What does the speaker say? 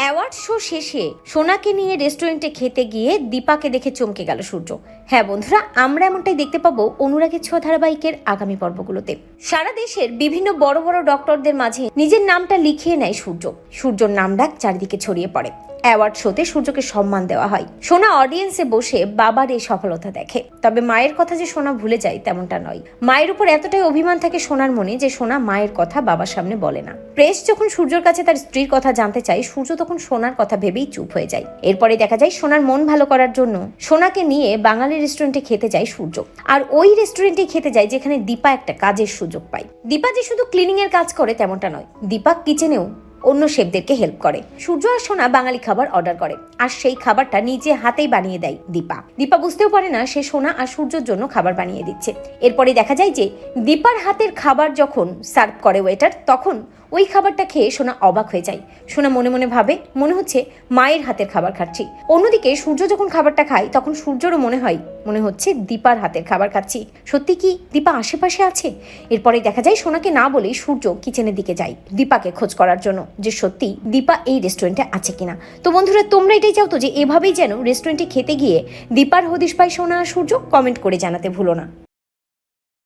Award show শেষে সোনাকে নিয়ে রেস্টুরেন্টে খেতে গিয়ে দীপাকে দেখে চমকে গেল সূর্য। হ্যাঁ বন্ধুরা, আমরা এমনটাই দেখতে পাবো অনুরাগের ছোঁয়া ধারাবাহিকের আগামী পর্বগুলোতে। সারা দেশের বিভিন্ন বড় বড় ডক্টরদের মাঝে নিজের নামটা লিখিয়ে নেয় সূর্য। সূর্যর নাম ডাক চারিদিকে ছড়িয়ে পড়ে। অ্যাওয়ার্ড শোতে সূর্যকে সম্মান দেওয়া হয়। সোনা অডিয়েন্সে বসে বাবার এই সফলতা দেখে। তবে মায়ের কথা যে সোনা ভুলে যায় তেমনটা নয়। মায়ের উপর এতটাই অভিমান থাকে সোনার মনে যে সোনা মায়ের কথা বাবার সামনে বলে না। প্রেস যখন সূর্যর কাছে তার স্ত্রীর কথা জানতে চায়, সূর্য তখন সোনার কথা ভেবেই চুপ হয়ে যায়। এরপরে দেখা যায় সোনার মন ভালো করার জন্য সোনাকে নিয়ে বাঙালি রেস্টুরেন্টে খেতে যায় সূর্য। আর ওই রেস্টুরেন্টে খেতে যায় যেখানে দীপা একটা কাজের সুযোগ পায়। দীপা যে শুধু ক্লিনিং এর কাজ করে তেমনটা নয়, দীপা কিচেনেও অন্য শেফদেরকে হেল্প করে। সূর্য আর সোনা বাঙালি খাবার অর্ডার করে, আর সেই খাবারটা নিজে হাতেই বানিয়ে দেয় দীপা। দীপা বুঝতেও পারে না সে সোনা আর সূর্যর জন্য খাবার বানিয়ে দিচ্ছে। এরপরে দেখা যায় যে দীপার হাতের খাবার যখন সার্ভ করে ওয়েটার, তখন ওই খাবারটা খেয়ে সোনা অবাক হয়ে যায়। সোনা মনে মনে ভাবে মনে হচ্ছে মায়ের হাতের খাবার খাচ্ছি। অন্যদিকে সূর্য যখন খাবারটা খায় তখন সূর্যরও মনে হচ্ছে দীপার হাতের খাবার খাচ্ছি। সত্যি কি দীপা আশেপাশে আছে? এরপরে দেখা যায় সোনাকে না বলেই সূর্য কিচেনের দিকে যায় দীপাকে খোঁজ করার জন্য, যে সত্যি দীপা এই রেস্টুরেন্টে আছে কিনা। তো বন্ধুরা, তোমরা এটাই চাও তো যে এভাবেই যেন রেস্টুরেন্টে খেতে গিয়ে দীপার হদিশ পায় সোনা আর সূর্য? কমেন্ট করে জানাতে ভুলো না।